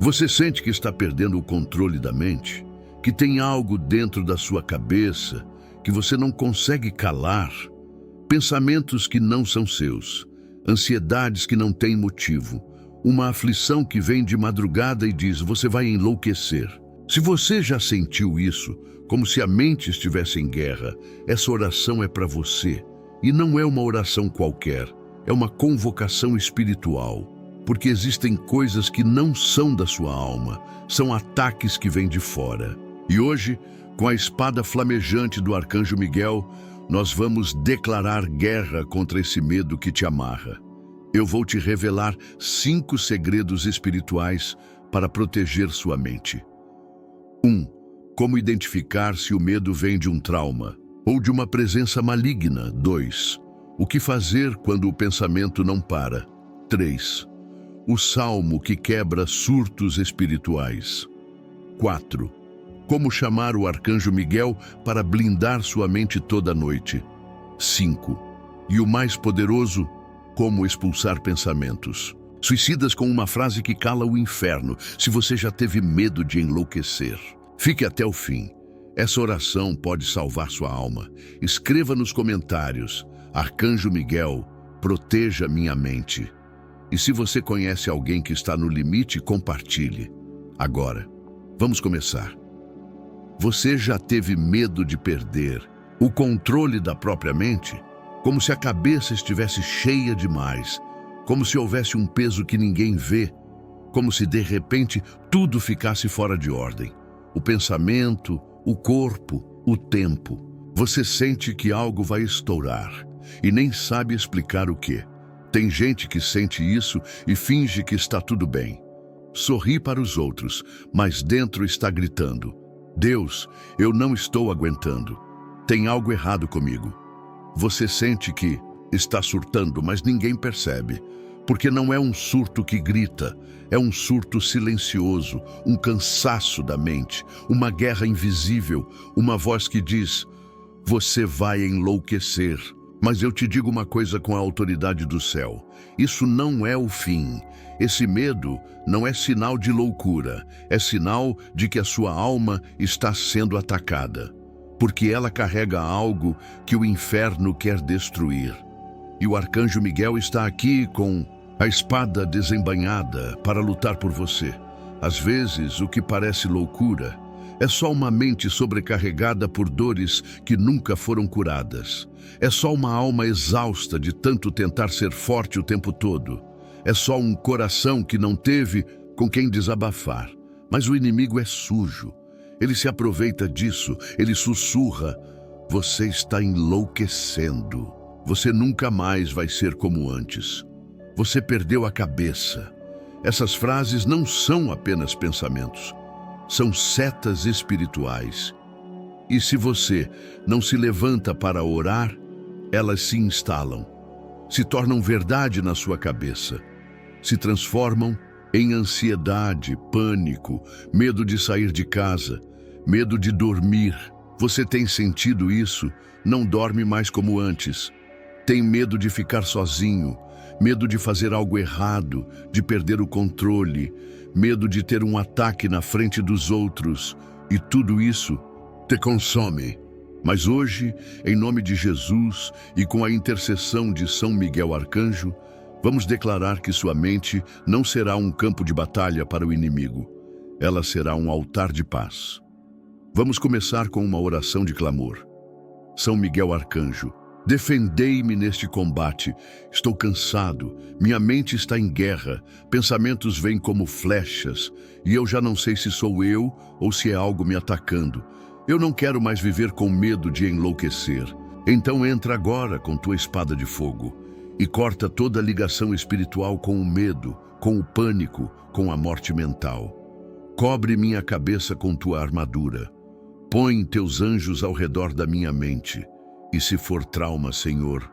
Você sente que está perdendo o controle da mente? Que tem algo dentro da sua cabeça que você não consegue calar? Pensamentos que não são seus, ansiedades que não têm motivo, uma aflição que vem de madrugada e diz: você vai enlouquecer. Se você já sentiu isso, como se a mente estivesse em guerra, essa oração é para você. E não é uma oração qualquer, é uma convocação espiritual. Porque existem coisas que não são da sua alma, são ataques que vêm de fora. E hoje, com a espada flamejante do Arcanjo Miguel, nós vamos declarar guerra contra esse medo que te amarra. Eu vou te revelar 5 segredos espirituais para proteger sua mente. 1. Como identificar se o medo vem de um trauma ou de uma presença maligna. 2. O que fazer quando o pensamento não para. 3. O salmo que quebra surtos espirituais. 4. Como chamar o Arcanjo Miguel para blindar sua mente toda noite. 5. E o mais poderoso, como expulsar pensamentos suicidas com uma frase que cala o inferno, se você já teve medo de enlouquecer. Fique até o fim. Essa oração pode salvar sua alma. Escreva nos comentários: Arcanjo Miguel, proteja minha mente. E se você conhece alguém que está no limite, compartilhe. Agora, vamos começar. Você já teve medo de perder o controle da própria mente? Como se a cabeça estivesse cheia demais, como se houvesse um peso que ninguém vê, como se de repente tudo ficasse fora de ordem. O pensamento, o corpo, o tempo. Você sente que algo vai estourar e nem sabe explicar o quê. Tem gente que sente isso e finge que está tudo bem. Sorri para os outros, mas dentro está gritando: Deus, eu não estou aguentando. Tem algo errado comigo. Você sente que está surtando, mas ninguém percebe. Porque não é um surto que grita, é um surto silencioso, um cansaço da mente, uma guerra invisível, uma voz que diz: você vai enlouquecer. Mas eu te digo uma coisa com a autoridade do céu: isso não é o fim. Esse medo não é sinal de loucura, é sinal de que a sua alma está sendo atacada. Porque ela carrega algo que o inferno quer destruir. E o Arcanjo Miguel está aqui com a espada desembainhada para lutar por você. Às vezes, o que parece loucura é só uma mente sobrecarregada por dores que nunca foram curadas. É só uma alma exausta de tanto tentar ser forte o tempo todo. É só um coração que não teve com quem desabafar. Mas o inimigo é sujo. Ele se aproveita disso, ele sussurra: você está enlouquecendo. Você nunca mais vai ser como antes. Você perdeu a cabeça. Essas frases não são apenas pensamentos. São setas espirituais. E se você não se levanta para orar, elas se instalam. Se tornam verdade na sua cabeça. Se transformam em ansiedade, pânico, medo de sair de casa, medo de dormir. Você tem sentido isso? Não dorme mais como antes. Tem medo de ficar sozinho, medo de fazer algo errado, de perder o controle, medo de ter um ataque na frente dos outros. E tudo isso te consome. Mas hoje, em nome de Jesus e com a intercessão de São Miguel Arcanjo, vamos declarar que sua mente não será um campo de batalha para o inimigo. Ela será um altar de paz. Vamos começar com uma oração de clamor. São Miguel Arcanjo, defendei-me neste combate. Estou cansado, minha mente está em guerra, pensamentos vêm como flechas, e eu já não sei se sou eu ou se é algo me atacando. Eu não quero mais viver com medo de enlouquecer. Então entra agora com tua espada de fogo e corta toda a ligação espiritual com o medo, com o pânico, com a morte mental. Cobre minha cabeça com tua armadura. Põe teus anjos ao redor da minha mente. E se for trauma, Senhor,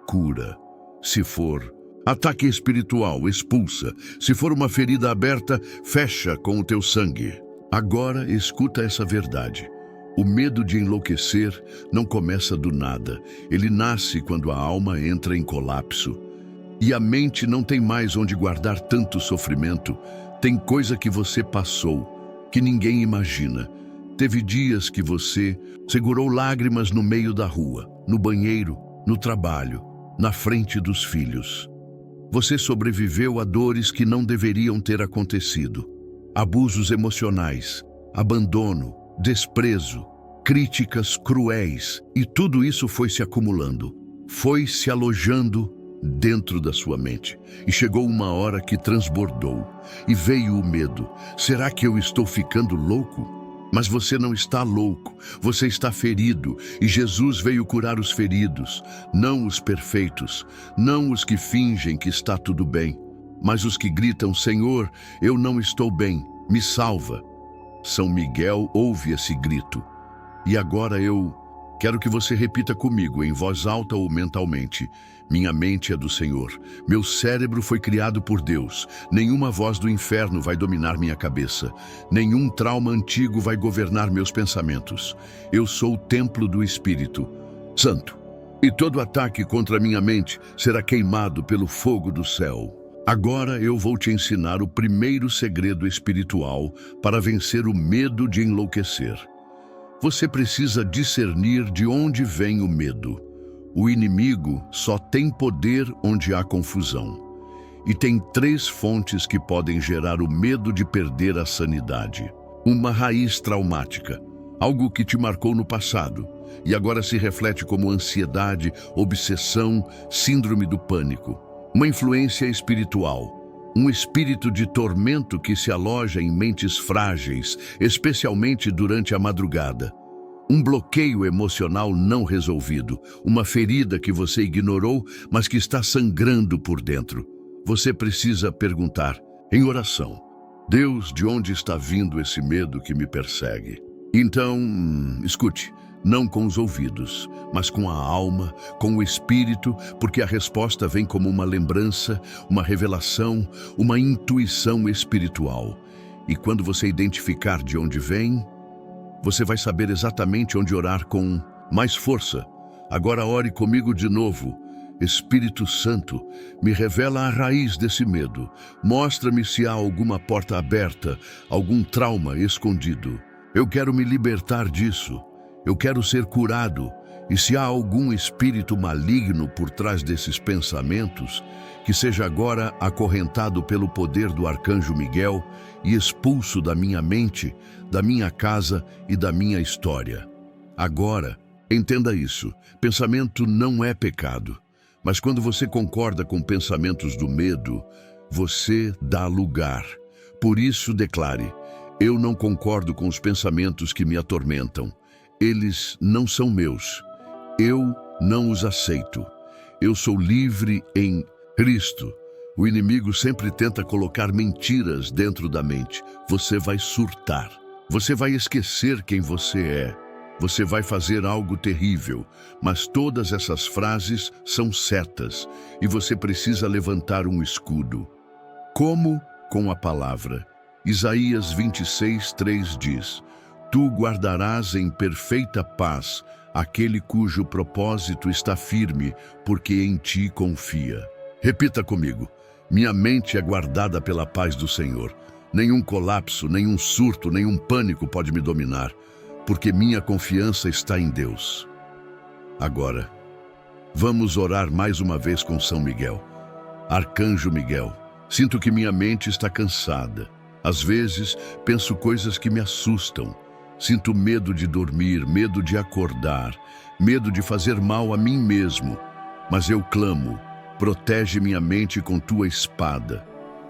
cura. Se for ataque espiritual, expulsa. Se for uma ferida aberta, fecha com o teu sangue. Agora escuta essa verdade. O medo de enlouquecer não começa do nada. Ele nasce quando a alma entra em colapso. E a mente não tem mais onde guardar tanto sofrimento. Tem coisa que você passou, que ninguém imagina. Teve dias que você segurou lágrimas no meio da rua, no banheiro, no trabalho, na frente dos filhos. Você sobreviveu a dores que não deveriam ter acontecido. Abusos emocionais, abandono, desprezo, críticas cruéis, e tudo isso foi se acumulando, foi se alojando dentro da sua mente. E chegou uma hora que transbordou, e veio o medo. Será que eu estou ficando louco? Mas você não está louco, você está ferido, e Jesus veio curar os feridos, não os perfeitos, não os que fingem que está tudo bem, mas os que gritam: Senhor, eu não estou bem, me salva. São Miguel ouve esse grito. E agora eu quero que você repita comigo, em voz alta ou mentalmente: minha mente é do Senhor, meu cérebro foi criado por Deus, nenhuma voz do inferno vai dominar minha cabeça, nenhum trauma antigo vai governar meus pensamentos. Eu sou o templo do Espírito Santo, e todo ataque contra minha mente será queimado pelo fogo do céu. Agora eu vou te ensinar o primeiro segredo espiritual para vencer o medo de enlouquecer. Você precisa discernir de onde vem o medo. O inimigo só tem poder onde há confusão. E tem 3 fontes que podem gerar o medo de perder a sanidade. Uma raiz traumática, algo que te marcou no passado, e agora se reflete como ansiedade, obsessão, síndrome do pânico. Uma influência espiritual, um espírito de tormento que se aloja em mentes frágeis, especialmente durante a madrugada. Um bloqueio emocional não resolvido, uma ferida que você ignorou, mas que está sangrando por dentro. Você precisa perguntar, em oração: Deus, de onde está vindo esse medo que me persegue? Então, escute, não com os ouvidos, mas com a alma, com o espírito, porque a resposta vem como uma lembrança, uma revelação, uma intuição espiritual. E quando você identificar de onde vem, você vai saber exatamente onde orar com mais força. Agora ore comigo de novo. Espírito Santo, me revela a raiz desse medo. Mostra-me se há alguma porta aberta, algum trauma escondido. Eu quero me libertar disso. Eu quero ser curado. E se há algum espírito maligno por trás desses pensamentos, que seja agora acorrentado pelo poder do arcanjo Miguel e expulso da minha mente, da minha casa e da minha história. Agora, entenda isso, pensamento não é pecado, mas quando você concorda com pensamentos do medo, você dá lugar. Por isso declare: eu não concordo com os pensamentos que me atormentam. Eles não são meus. Eu não os aceito. Eu sou livre em Cristo. O inimigo sempre tenta colocar mentiras dentro da mente. Você vai surtar. Você vai esquecer quem você é. Você vai fazer algo terrível. Mas todas essas frases são setas e você precisa levantar um escudo. Como? Com a palavra. Isaías 26:3 diz: Tu guardarás em perfeita paz aquele cujo propósito está firme, porque em ti confia. Repita comigo: minha mente é guardada pela paz do Senhor. Nenhum colapso, nenhum surto, nenhum pânico pode me dominar, porque minha confiança está em Deus. Agora, vamos orar mais uma vez com São Miguel. Arcanjo Miguel, sinto que minha mente está cansada. Às vezes, penso coisas que me assustam. Sinto medo de dormir, medo de acordar, medo de fazer mal a mim mesmo. Mas eu clamo: protege minha mente com tua espada.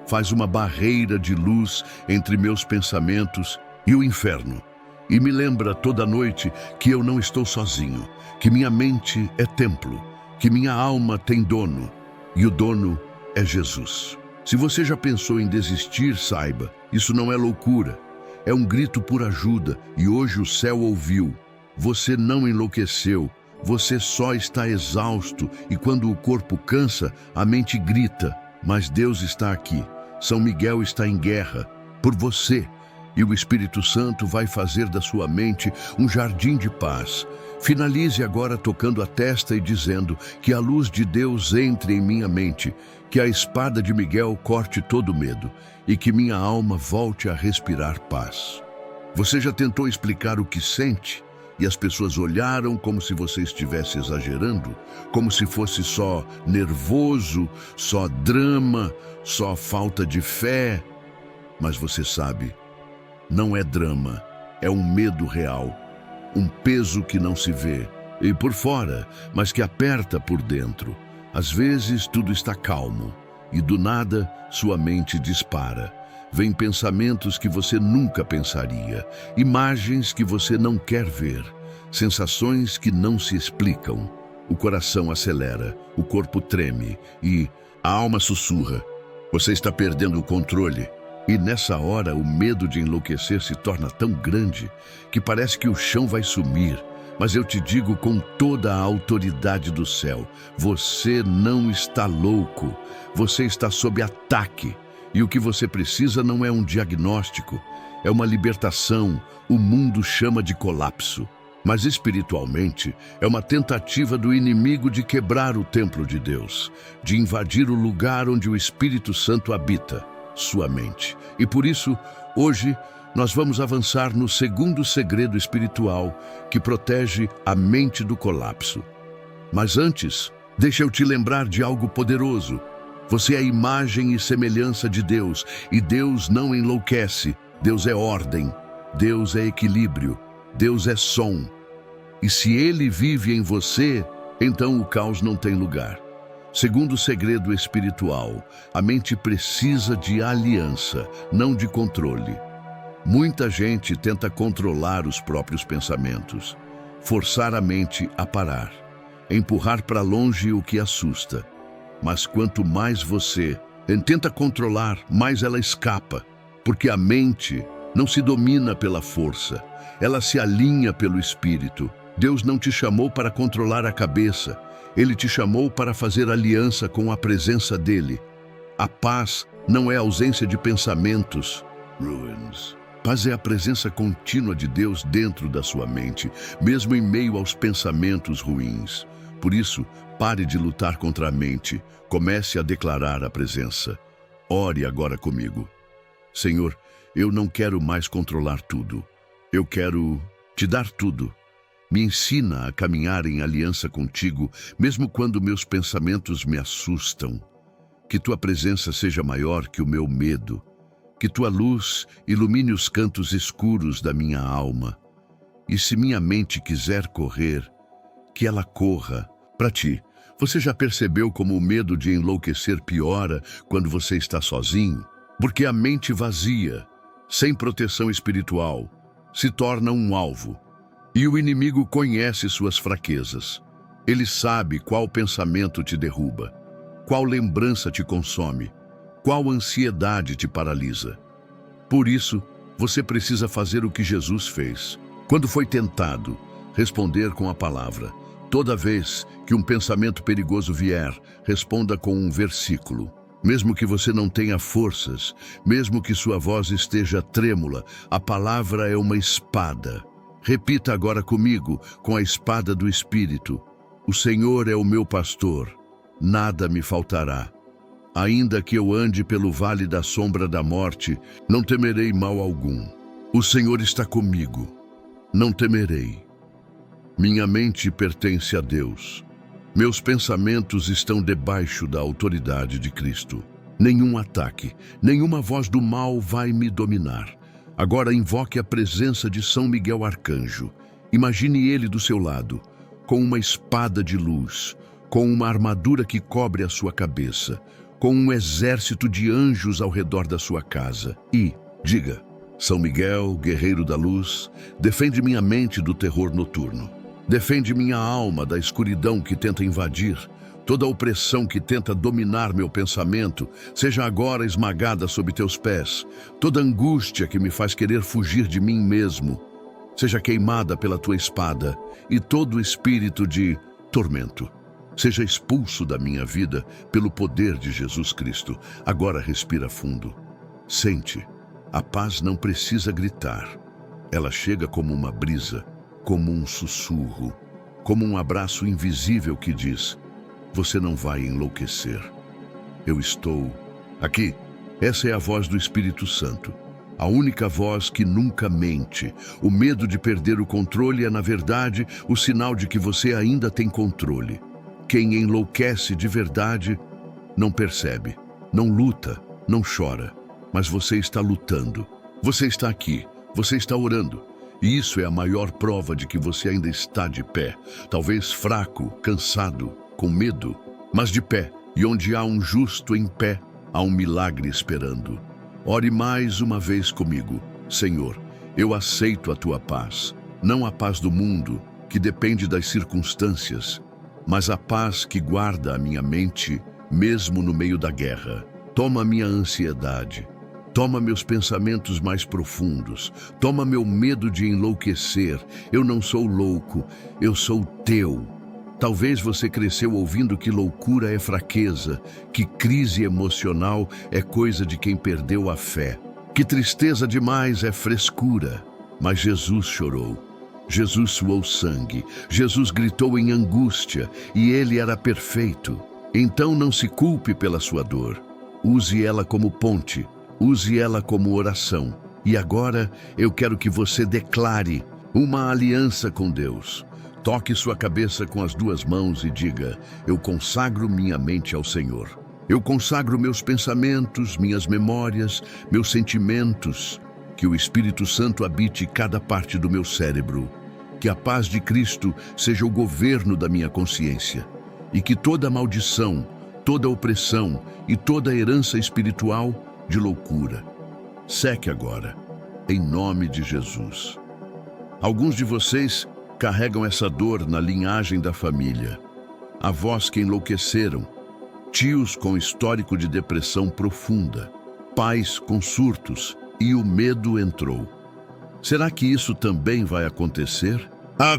Faz uma barreira de luz entre meus pensamentos e o inferno. E me lembra toda noite que eu não estou sozinho, que minha mente é templo, que minha alma tem dono, e o dono é Jesus. Se você já pensou em desistir, saiba, isso não é loucura. É um grito por ajuda, e hoje o céu ouviu. Você não enlouqueceu, você só está exausto, e quando o corpo cansa, a mente grita. Mas Deus está aqui. São Miguel está em guerra por você, e o Espírito Santo vai fazer da sua mente um jardim de paz. Finalize agora tocando a testa e dizendo que a luz de Deus entre em minha mente, que a espada de Miguel corte todo medo e que minha alma volte a respirar paz. Você já tentou explicar o que sente? E as pessoas olharam como se você estivesse exagerando, como se fosse só nervoso, só drama, só falta de fé. Mas você sabe, não é drama, é um medo real, um peso que não se vê, e por fora, mas que aperta por dentro. Às vezes tudo está calmo, e do nada sua mente dispara. Vêm pensamentos que você nunca pensaria, imagens que você não quer ver, sensações que não se explicam. O coração acelera, o corpo treme e a alma sussurra. Você está perdendo o controle. E nessa hora o medo de enlouquecer se torna tão grande que parece que o chão vai sumir. Mas eu te digo com toda a autoridade do céu, você não está louco, você está sob ataque. E o que você precisa não é um diagnóstico, é uma libertação. O mundo chama de colapso. Mas espiritualmente, é uma tentativa do inimigo de quebrar o templo de Deus, de invadir o lugar onde o Espírito Santo habita, sua mente. E por isso, hoje, nós vamos avançar no segundo segredo espiritual que protege a mente do colapso. Mas antes, deixa eu te lembrar de algo poderoso. Você é a imagem e semelhança de Deus, e Deus não enlouquece. Deus é ordem, Deus é equilíbrio, Deus é som. E se Ele vive em você, então o caos não tem lugar. Segundo segredo espiritual, a mente precisa de aliança, não de controle. Muita gente tenta controlar os próprios pensamentos, forçar a mente a parar, empurrar para longe o que assusta. Mas quanto mais você tenta controlar, mais ela escapa, porque a mente não se domina pela força, ela se alinha pelo Espírito. Deus não te chamou para controlar a cabeça, Ele te chamou para fazer aliança com a presença dEle. A paz não é ausência de pensamentos. Paz é a presença contínua de Deus dentro da sua mente, mesmo em meio aos pensamentos ruins. Por isso, pare de lutar contra a mente, comece a declarar a presença. Ore agora comigo. Senhor, eu não quero mais controlar tudo. Eu quero te dar tudo. Me ensina a caminhar em aliança contigo, mesmo quando meus pensamentos me assustam. Que tua presença seja maior que o meu medo. Que tua luz ilumine os cantos escuros da minha alma. E se minha mente quiser correr, que ela corra para ti. Você já percebeu como o medo de enlouquecer piora quando você está sozinho? Porque a mente vazia, sem proteção espiritual, se torna um alvo. E o inimigo conhece suas fraquezas. Ele sabe qual pensamento te derruba, qual lembrança te consome, qual ansiedade te paralisa. Por isso, você precisa fazer o que Jesus fez. Quando foi tentado, responder com a palavra. Toda vez que um pensamento perigoso vier, responda com um versículo. Mesmo que você não tenha forças, mesmo que sua voz esteja trêmula, a palavra é uma espada. Repita agora comigo, com a espada do Espírito. O Senhor é o meu pastor, nada me faltará. Ainda que eu ande pelo vale da sombra da morte, não temerei mal algum. O Senhor está comigo, não temerei. Minha mente pertence a Deus. Meus pensamentos estão debaixo da autoridade de Cristo. Nenhum ataque, nenhuma voz do mal vai me dominar. Agora invoque a presença de São Miguel Arcanjo. Imagine ele do seu lado, com uma espada de luz, com uma armadura que cobre a sua cabeça, com um exército de anjos ao redor da sua casa. E diga: São Miguel, guerreiro da luz, defende minha mente do terror noturno. Defende minha alma da escuridão que tenta invadir. Toda opressão que tenta dominar meu pensamento, seja agora esmagada sob teus pés. Toda angústia que me faz querer fugir de mim mesmo, seja queimada pela tua espada. E todo espírito de tormento, seja expulso da minha vida pelo poder de Jesus Cristo. Agora respira fundo. Sente, a paz não precisa gritar. Ela chega como uma brisa, como um sussurro. como um abraço invisível que diz: você não vai enlouquecer. Eu estou aqui. Essa é a voz do Espírito Santo. A única voz que nunca mente. O medo de perder o controle é, na verdade, o sinal de que você ainda tem controle. Quem enlouquece de verdade não percebe, não luta, não chora. Mas você está lutando. Você está aqui. Você está orando. E isso é a maior prova de que você ainda está de pé. Talvez fraco, cansado, com medo, mas de pé. E onde há um justo em pé, há um milagre esperando. Ore mais uma vez comigo. Senhor, eu aceito a tua paz. Não a paz do mundo, que depende das circunstâncias, mas a paz que guarda a minha mente, mesmo no meio da guerra. Toma minha ansiedade. Toma meus pensamentos mais profundos. Toma meu medo de enlouquecer. Eu não sou louco, eu sou teu. Talvez você cresceu ouvindo que loucura é fraqueza, que crise emocional é coisa de quem perdeu a fé, que tristeza demais é frescura. Mas Jesus chorou. Jesus suou sangue. Jesus gritou em angústia e ele era perfeito. Então não se culpe pela sua dor. Use ela como ponte. Use ela como oração. E agora eu quero que você declare uma aliança com Deus. Toque sua cabeça com as duas mãos e diga: eu consagro minha mente ao Senhor. Eu consagro meus pensamentos, minhas memórias, meus sentimentos. Que o Espírito Santo habite cada parte do meu cérebro. Que a paz de Cristo seja o governo da minha consciência. E que toda maldição, toda opressão e toda herança espiritual de loucura seque agora, em nome de Jesus. Alguns de vocês carregam essa dor na linhagem da família. Avós que enlouqueceram, tios com histórico de depressão profunda, pais com surtos e o medo entrou. Será que isso também vai acontecer?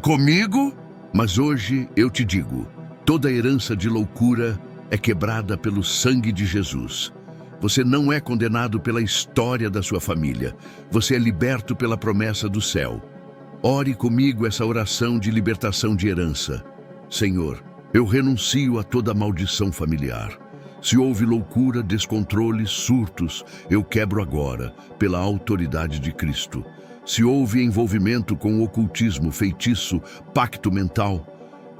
Comigo? Mas hoje eu te digo, toda herança de loucura é quebrada pelo sangue de Jesus. Você não é condenado pela história da sua família. Você é liberto pela promessa do céu. Ore comigo essa oração de libertação de herança. Senhor, eu renuncio a toda maldição familiar. Se houve loucura, descontrole, surtos, eu quebro agora, pela autoridade de Cristo. Se houve envolvimento com ocultismo, feitiço, pacto mental,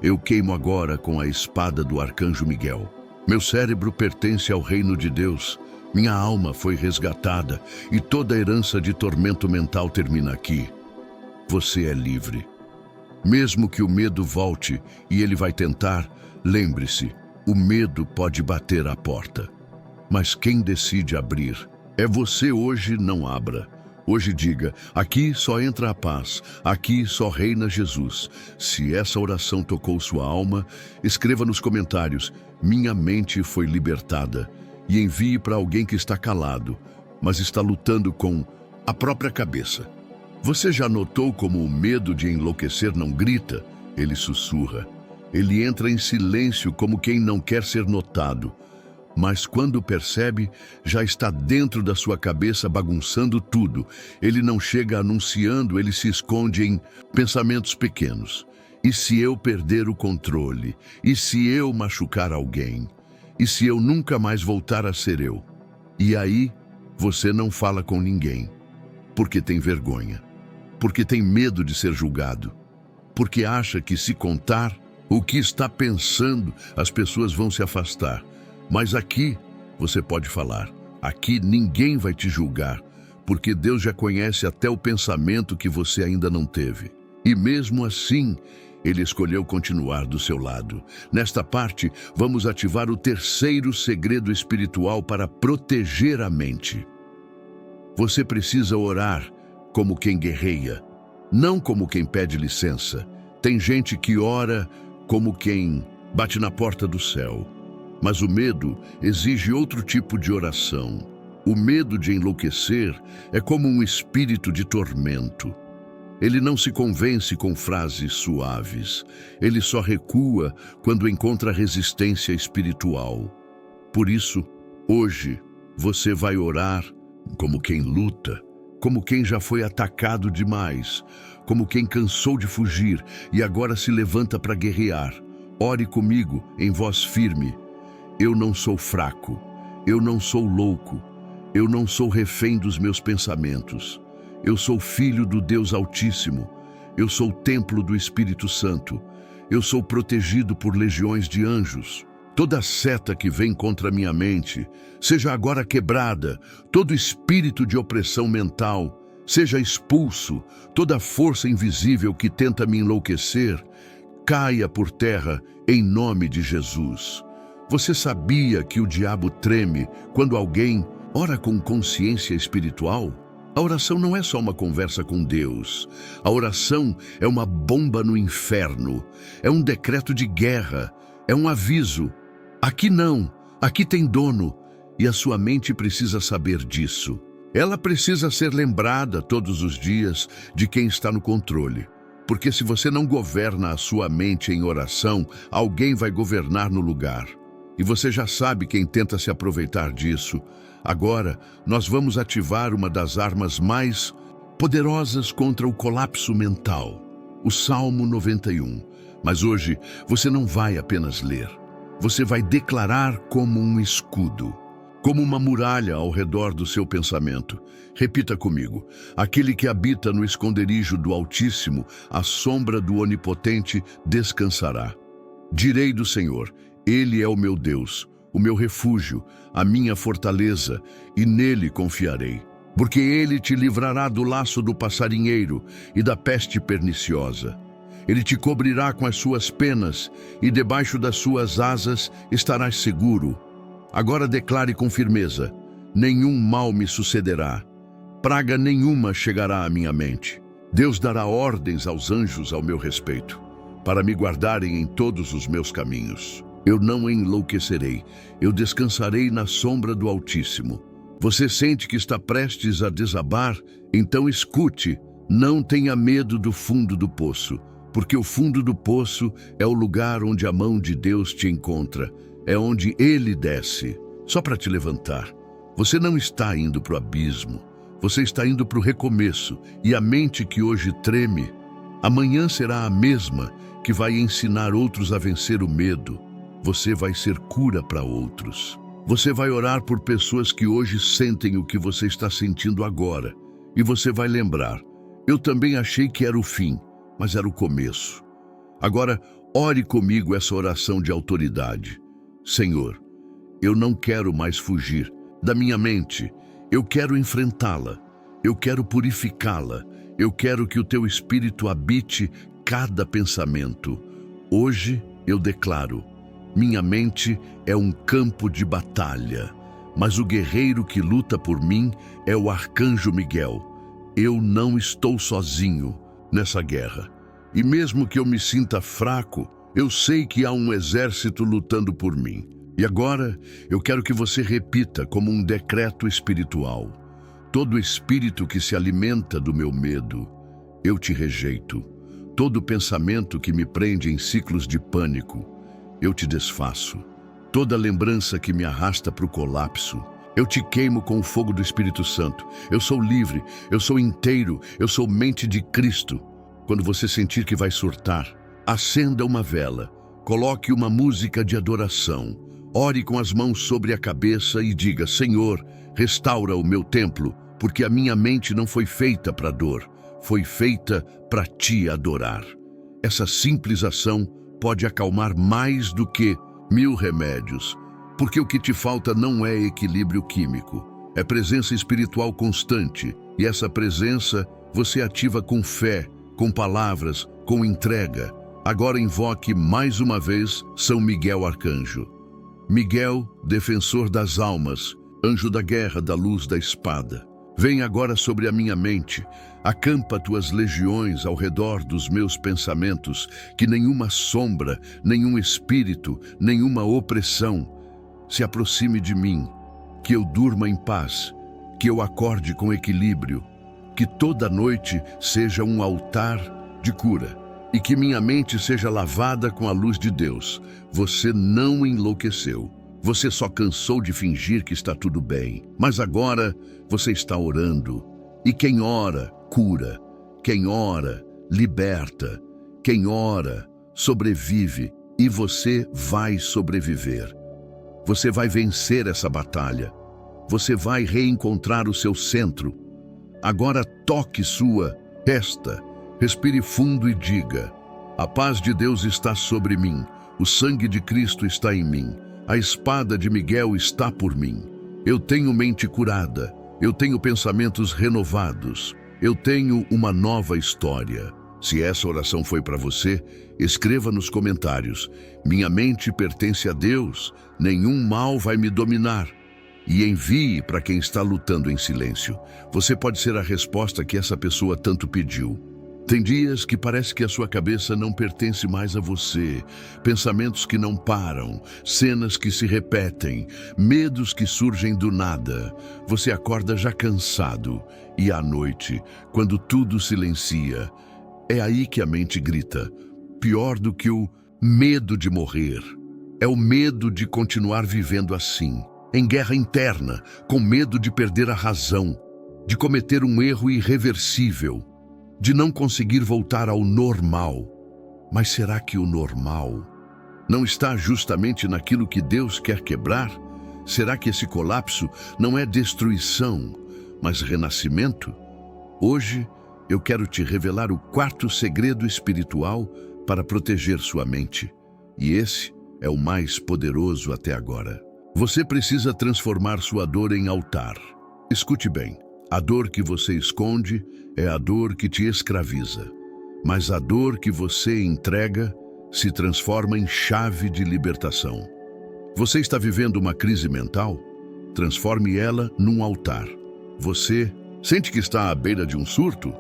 eu queimo agora com a espada do arcanjo Miguel. Meu cérebro pertence ao reino de Deus. Minha alma foi resgatada e toda herança de tormento mental termina aqui. Você é livre. Mesmo que o medo volte e ele vai tentar, lembre-se, o medo pode bater à porta. Mas quem decide abrir é você. Hoje. Não abra. Hoje diga: aqui só entra a paz, aqui só reina Jesus. Se essa oração tocou sua alma, escreva nos comentários: minha mente foi libertada. E envie para alguém que está calado, mas está lutando com a própria cabeça. Você já notou como o medo de enlouquecer não grita? Ele sussurra. Ele entra em silêncio como quem não quer ser notado. Mas quando percebe, já está dentro da sua cabeça bagunçando tudo. Ele não chega anunciando, ele se esconde em pensamentos pequenos. E se eu perder o controle? E se eu machucar alguém? E se eu nunca mais voltar a ser eu? E aí, você não fala com ninguém. Porque tem vergonha. Porque tem medo de ser julgado. Porque acha que se contar o que está pensando, as pessoas vão se afastar. Mas aqui, você pode falar. Aqui ninguém vai te julgar. Porque Deus já conhece até o pensamento que você ainda não teve. E mesmo assim, Ele escolheu continuar do seu lado. Nesta parte, vamos ativar o terceiro segredo espiritual para proteger a mente. Você precisa orar como quem guerreia, não como quem pede licença. Tem gente que ora como quem bate na porta do céu. Mas o medo exige outro tipo de oração. O medo de enlouquecer é como um espírito de tormento. Ele não se convence com frases suaves. Ele só recua quando encontra resistência espiritual. Por isso, hoje, você vai orar como quem luta, como quem já foi atacado demais, como quem cansou de fugir e agora se levanta para guerrear. Ore comigo em voz firme. Eu não sou fraco, eu não sou louco, eu não sou refém dos meus pensamentos. Eu sou filho do Deus Altíssimo, eu sou templo do Espírito Santo, eu sou protegido por legiões de anjos. Toda seta que vem contra minha mente, seja agora quebrada, todo espírito de opressão mental, seja expulso, toda força invisível que tenta me enlouquecer, caia por terra em nome de Jesus. Você sabia que o diabo treme quando alguém ora com consciência espiritual? A oração não é só uma conversa com Deus. A oração é uma bomba no inferno, é um decreto de guerra, é um aviso. Aqui não, aqui tem dono, e a sua mente precisa saber disso. Ela precisa ser lembrada todos os dias de quem está no controle. Porque se você não governa a sua mente em oração, alguém vai governar no lugar. E você já sabe quem tenta se aproveitar disso. Agora, nós vamos ativar uma das armas mais poderosas contra o colapso mental, o Salmo 91. Mas hoje, você não vai apenas ler. Você vai declarar como um escudo, como uma muralha ao redor do seu pensamento. Repita comigo: aquele que habita no esconderijo do Altíssimo, à sombra do Onipotente, descansará. Direi do Senhor: Ele é o meu Deus, o meu refúgio, a minha fortaleza, e nele confiarei. Porque ele te livrará do laço do passarinheiro e da peste perniciosa. Ele te cobrirá com as suas penas, e debaixo das suas asas estarás seguro. Agora declare com firmeza: nenhum mal me sucederá, praga nenhuma chegará à minha mente. Deus dará ordens aos anjos ao meu respeito, para me guardarem em todos os meus caminhos. Eu não enlouquecerei, eu descansarei na sombra do Altíssimo. Você sente que está prestes a desabar? Então escute, não tenha medo do fundo do poço, porque o fundo do poço é o lugar onde a mão de Deus te encontra, é onde Ele desce, só para te levantar. Você não está indo para o abismo, você está indo para o recomeço, e a mente que hoje treme, amanhã será a mesma que vai ensinar outros a vencer o medo. Você vai ser cura para outros. Você vai orar por pessoas que hoje sentem o que você está sentindo agora, e você vai lembrar: eu também achei que era o fim, mas era o começo. Agora, ore comigo essa oração de autoridade. Senhor, eu não quero mais fugir da minha mente. Eu quero enfrentá-la. Eu quero purificá-la. Eu quero que o teu Espírito habite cada pensamento. Hoje eu declaro: minha mente é um campo de batalha, mas o guerreiro que luta por mim é o arcanjo Miguel. Eu não estou sozinho nessa guerra. E mesmo que eu me sinta fraco, eu sei que há um exército lutando por mim. E agora, eu quero que você repita como um decreto espiritual: todo espírito que se alimenta do meu medo, eu te rejeito. Todo pensamento que me prende em ciclos de pânico, eu te desfaço. Toda lembrança que me arrasta para o colapso, eu te queimo com o fogo do Espírito Santo. Eu sou livre, eu sou inteiro, eu sou mente de Cristo. Quando você sentir que vai surtar, acenda uma vela, coloque uma música de adoração, ore com as mãos sobre a cabeça e diga: Senhor, restaura o meu templo, porque a minha mente não foi feita para dor, foi feita para te adorar. Essa simples ação pode acalmar mais do que 1000 remédios, porque o que te falta não é equilíbrio químico, é presença espiritual constante, e essa presença você ativa com fé, com palavras, com entrega. Agora invoque mais uma vez São Miguel Arcanjo. Miguel, defensor das almas, anjo da guerra, da luz da espada. Vem agora sobre a minha mente, acampa tuas legiões ao redor dos meus pensamentos, que nenhuma sombra, nenhum espírito, nenhuma opressão se aproxime de mim, que eu durma em paz, que eu acorde com equilíbrio, que toda noite seja um altar de cura e que minha mente seja lavada com a luz de Deus. Você não enlouqueceu. Você só cansou de fingir que está tudo bem, mas agora você está orando E quem ora, cura. Quem ora, liberta. Quem ora, sobrevive. E você vai sobreviver. Você vai vencer essa batalha. Você vai reencontrar o seu centro. Agora toque sua testa, respire fundo e diga: a paz de Deus está sobre mim, o sangue de Cristo está em mim, a espada de Miguel está por mim. Eu tenho mente curada, eu tenho pensamentos renovados, eu tenho uma nova história. Se essa oração foi para você, escreva nos comentários: minha mente pertence a Deus, nenhum mal vai me dominar. E envie para quem está lutando em silêncio. Você pode ser a resposta que essa pessoa tanto pediu. Tem dias que parece que a sua cabeça não pertence mais a você. Pensamentos que não param, cenas que se repetem, medos que surgem do nada. Você acorda já cansado. E à noite, quando tudo silencia, é aí que a mente grita. Pior do que o medo de morrer, é o medo de continuar vivendo assim. Em guerra interna, com medo de perder a razão, de cometer um erro irreversível, de não conseguir voltar ao normal. Mas será que o normal não está justamente naquilo que Deus quer quebrar? Será que esse colapso não é destruição, mas renascimento? Hoje, eu quero te revelar o quarto segredo espiritual para proteger sua mente. E esse é o mais poderoso até agora. Você precisa transformar sua dor em altar. Escute bem, a dor que você esconde é a dor que te escraviza. Mas a dor que você entrega se transforma em chave de libertação. Você está vivendo uma crise mental? Transforme ela num altar. Você sente que está à beira de um surto?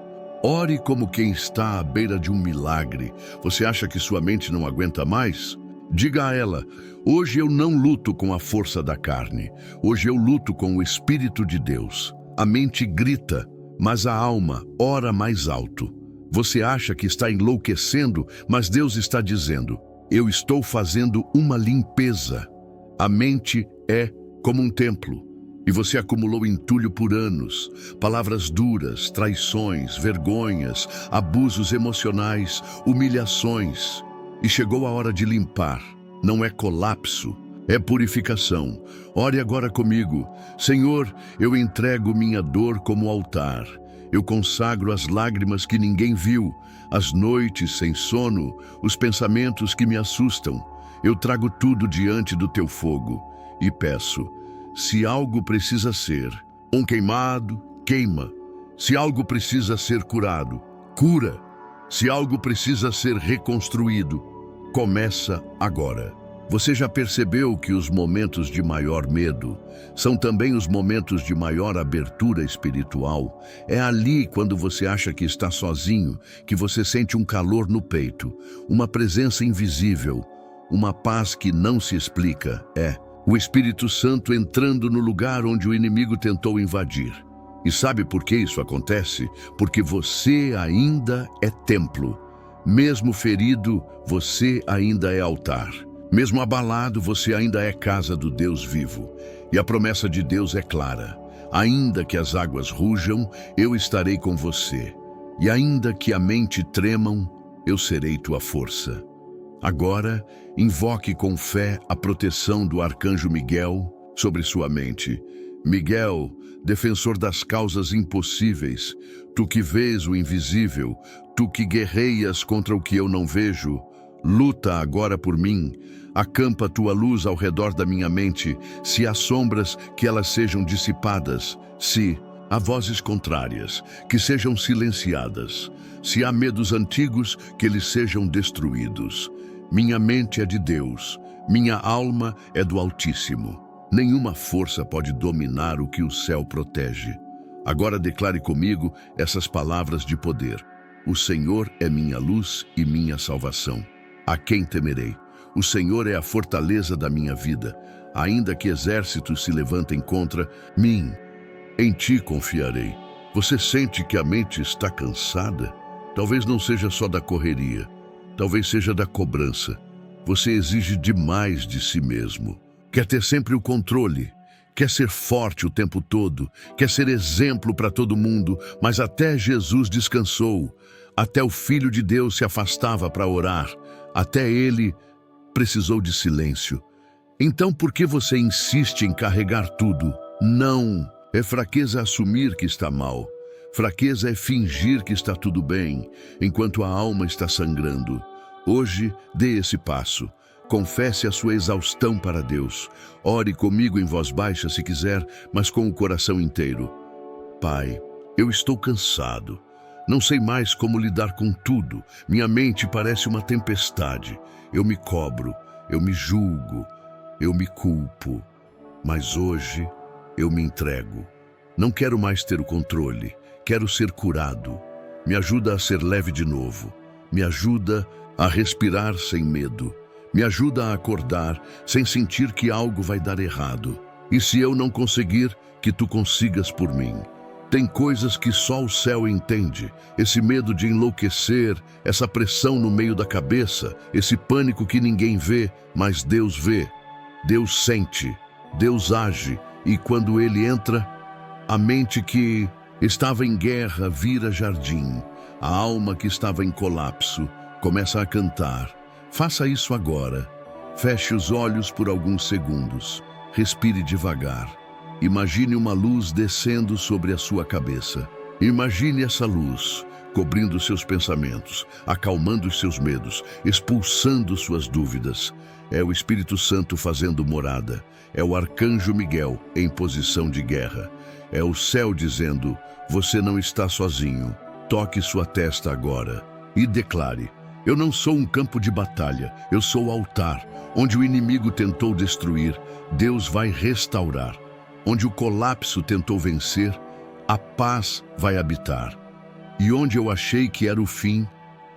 Ore como quem está à beira de um milagre. Você acha que sua mente não aguenta mais? Diga a ela: hoje eu não luto com a força da carne. Hoje eu luto com o Espírito de Deus. A mente grita, mas a alma ora mais alto. Você acha que está enlouquecendo, mas Deus está dizendo: eu estou fazendo uma limpeza. A mente é como um templo. E você acumulou entulho por anos, palavras duras, traições, vergonhas, abusos emocionais, humilhações. E chegou a hora de limpar. Não é colapso, é purificação. Ore agora comigo. Senhor, eu entrego minha dor como altar. Eu consagro as lágrimas que ninguém viu, as noites sem sono, os pensamentos que me assustam. Eu trago tudo diante do teu fogo e peço: se algo precisa ser queimado, queima. Se algo precisa ser curado, cura. Se algo precisa ser reconstruído, começa agora. Você já percebeu que os momentos de maior medo são também os momentos de maior abertura espiritual? É ali, quando você acha que está sozinho, que você sente um calor no peito, uma presença invisível, uma paz que não se explica. É o Espírito Santo entrando no lugar onde o inimigo tentou invadir. E sabe por que isso acontece? Porque você ainda é templo. Mesmo ferido, você ainda é altar. Mesmo abalado, você ainda é casa do Deus vivo. E a promessa de Deus é clara: ainda que as águas rujam, eu estarei com você. E ainda que a mente tremam, eu serei tua força. Agora, invoque com fé a proteção do arcanjo Miguel sobre sua mente. Miguel, defensor das causas impossíveis, tu que vês o invisível, tu que guerreias contra o que eu não vejo, luta agora por mim. Acampa tua luz ao redor da minha mente. Se há sombras, que elas sejam dissipadas. Se há vozes contrárias, que sejam silenciadas. Se há medos antigos, que eles sejam destruídos. Minha mente é de Deus, minha alma é do Altíssimo. Nenhuma força pode dominar o que o céu protege. Agora declare comigo essas palavras de poder: o Senhor é minha luz e minha salvação. A quem temerei? O Senhor é a fortaleza da minha vida. Ainda que exércitos se levantem contra mim, em ti confiarei. Você sente que a mente está cansada? Talvez não seja só da correria, talvez seja da cobrança. Você exige demais de si mesmo. Quer ter sempre o controle, quer ser forte o tempo todo, quer ser exemplo para todo mundo, mas até Jesus descansou, até o Filho de Deus se afastava para orar, até ele precisou de silêncio. Então por que você insiste em carregar tudo? Não, é fraqueza assumir que está mal. Fraqueza é fingir que está tudo bem, enquanto a alma está sangrando. Hoje, dê esse passo. Confesse a sua exaustão para Deus. Ore comigo em voz baixa se quiser, mas com o coração inteiro. Pai, eu estou cansado. Não sei mais como lidar com tudo. Minha mente parece uma tempestade. Eu me cobro, eu me julgo, eu me culpo. Mas hoje eu me entrego. Não quero mais ter o controle. Quero ser curado. Me ajuda a ser leve de novo. Me ajuda a respirar sem medo. Me ajuda a acordar sem sentir que algo vai dar errado. E se eu não conseguir, que tu consigas por mim. Tem coisas que só o céu entende. Esse medo de enlouquecer, essa pressão no meio da cabeça, esse pânico que ninguém vê, mas Deus vê. Deus sente, Deus age. E quando ele entra, a mente que estava em guerra vira jardim. A alma que estava em colapso começa a cantar. Faça isso agora. Feche os olhos por alguns segundos. Respire devagar. Imagine uma luz descendo sobre a sua cabeça. Imagine essa luz cobrindo seus pensamentos, acalmando os seus medos, expulsando suas dúvidas. É o Espírito Santo fazendo morada. É o Arcanjo Miguel em posição de guerra. É o céu dizendo: você não está sozinho. Toque sua testa agora e declare: eu não sou um campo de batalha, eu sou o altar. Onde o inimigo tentou destruir, Deus vai restaurar. Onde o colapso tentou vencer, a paz vai habitar. E onde eu achei que era o fim,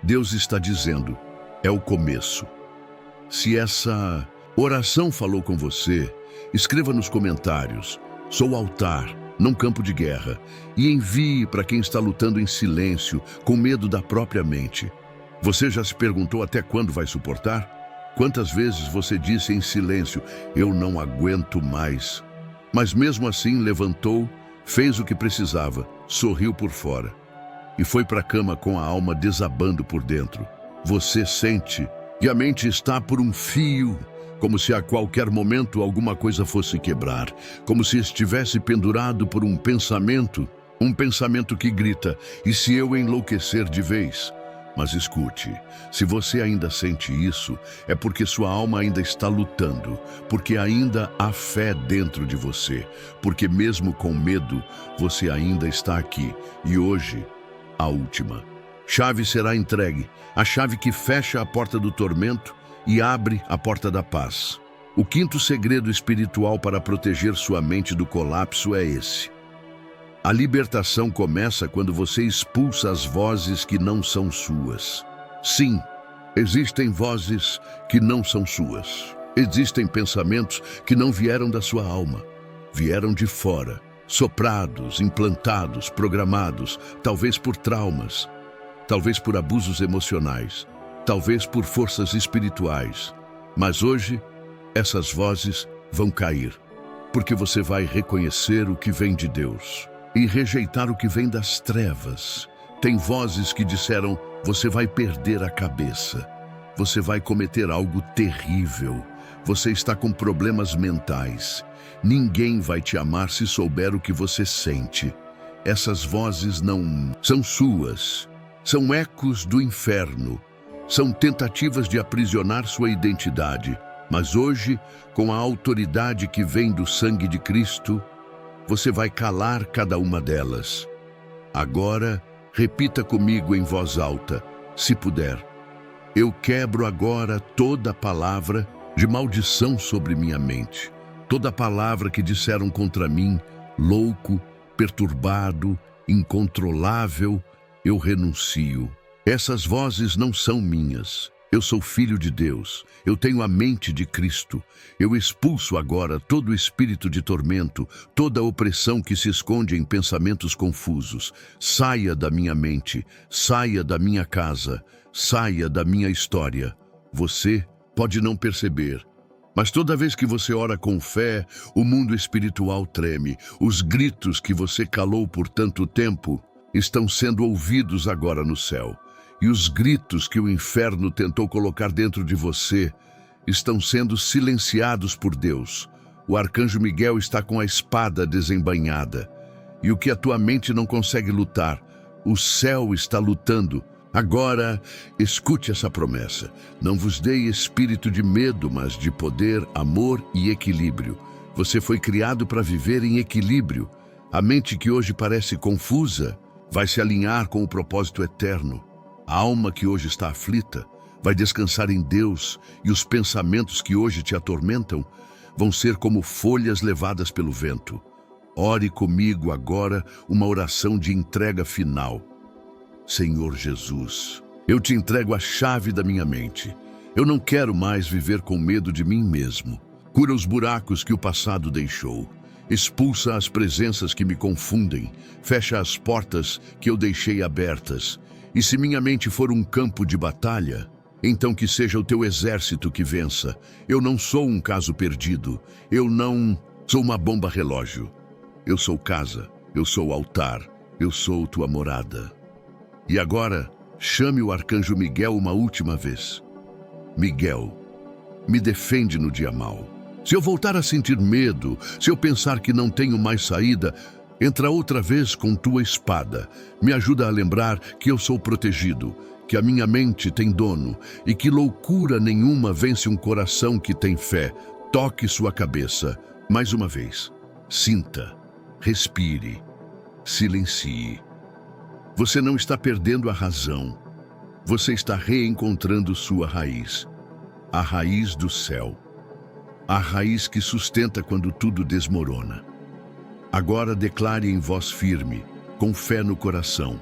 Deus está dizendo: é o começo. Se essa oração falou com você, escreva nos comentários: sou altar, não campo de guerra. E envie para quem está lutando em silêncio, com medo da própria mente. Você já se perguntou até quando vai suportar? Quantas vezes você disse em silêncio: eu não aguento mais. Mas mesmo assim levantou, fez o que precisava, sorriu por fora e foi para a cama com a alma desabando por dentro. Você sente que a mente está por um fio, como se a qualquer momento alguma coisa fosse quebrar, como se estivesse pendurado por um pensamento que grita: e se eu enlouquecer de vez? Mas escute, se você ainda sente isso, é porque sua alma ainda está lutando, porque ainda há fé dentro de você, porque mesmo com medo, você ainda está aqui. E hoje, a última chave será entregue, a chave que fecha a porta do tormento e abre a porta da paz. O quinto segredo espiritual para proteger sua mente do colapso é esse: a libertação começa quando você expulsa as vozes que não são suas. Sim, existem vozes que não são suas. Existem pensamentos que não vieram da sua alma. Vieram de fora, soprados, implantados, programados, talvez por traumas, talvez por abusos emocionais, talvez por forças espirituais. Mas hoje, essas vozes vão cair, porque você vai reconhecer o que vem de Deus e rejeitar o que vem das trevas. Tem vozes que disseram: você vai perder a cabeça, você vai cometer algo terrível, você está com problemas mentais, ninguém vai te amar se souber o que você sente. Essas vozes não são suas, são ecos do inferno, são tentativas de aprisionar sua identidade. Mas hoje, com a autoridade que vem do sangue de Cristo, você vai calar cada uma delas. Agora, repita comigo em voz alta, se puder: eu quebro agora toda palavra de maldição sobre minha mente. Toda palavra que disseram contra mim: louco, perturbado, incontrolável, eu renuncio. Essas vozes não são minhas. Eu sou filho de Deus, eu tenho a mente de Cristo. Eu expulso agora todo espírito de tormento, toda opressão que se esconde em pensamentos confusos. Saia da minha mente, saia da minha casa, saia da minha história. Você pode não perceber, Mas toda vez que você ora com fé, o mundo espiritual treme. Os gritos que você calou por tanto tempo estão sendo ouvidos agora no céu. E os gritos que o inferno tentou colocar dentro de você estão sendo silenciados por Deus. O arcanjo Miguel está com a espada desembainhada. E o que a tua mente não consegue lutar, o céu está lutando. Agora, escute essa promessa. Não vos dei espírito de medo, mas de poder, amor e equilíbrio. Você foi criado para viver em equilíbrio. A mente que hoje parece confusa vai se alinhar com o propósito eterno. A alma que hoje está aflita vai descansar em Deus, e os pensamentos que hoje te atormentam vão ser como folhas levadas pelo vento. Ore comigo agora uma oração de entrega final. Senhor Jesus, eu te entrego a chave da minha mente. Eu não quero mais viver com medo de mim mesmo. Cura os buracos que o passado deixou. Expulsa as presenças que me confundem. Fecha as portas que eu deixei abertas. E se minha mente for um campo de batalha, então que seja o teu exército que vença. Eu não sou um caso perdido. Eu não sou uma bomba relógio. Eu sou casa. Eu sou altar. Eu sou tua morada. E agora, chame o arcanjo Miguel uma última vez. Miguel, me defende no dia mau. Se eu voltar a sentir medo, se eu pensar que não tenho mais saída, entra outra vez com tua espada. Me ajuda a lembrar que eu sou protegido, que a minha mente tem dono e que loucura nenhuma vence um coração que tem fé. Toque sua cabeça. Mais uma vez. Sinta. Respire. Silencie. Você não está perdendo a razão. Você está reencontrando sua raiz. A raiz do céu. A raiz que sustenta quando tudo desmorona. Agora declare em voz firme, com fé no coração.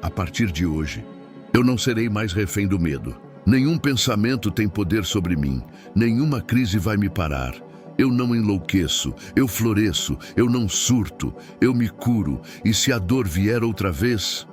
A partir de hoje, eu não serei mais refém do medo. Nenhum pensamento tem poder sobre mim. Nenhuma crise vai me parar. Eu não enlouqueço, eu floresço, eu não surto, eu me curo, e se a dor vier outra vez,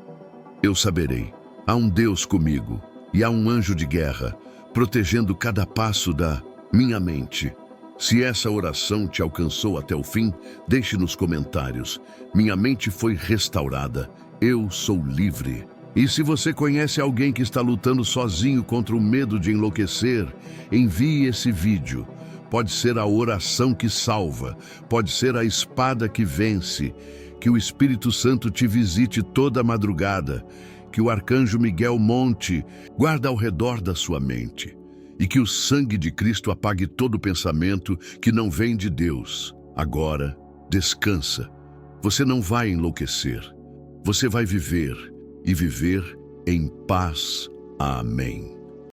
eu saberei. Há um Deus comigo, e há um anjo de guerra, protegendo cada passo da minha mente. Se essa oração te alcançou até o fim, deixe nos comentários. Minha mente foi restaurada, eu sou livre. E se você conhece alguém que está lutando sozinho contra o medo de enlouquecer, envie esse vídeo. Pode ser a oração que salva, pode ser a espada que vence. Que o Espírito Santo te visite toda a madrugada, que o arcanjo Miguel monte guarda ao redor da sua mente, e que o sangue de Cristo apague todo pensamento que não vem de Deus. Agora, descansa. Você não vai enlouquecer. Você vai viver, e viver em paz. Amém.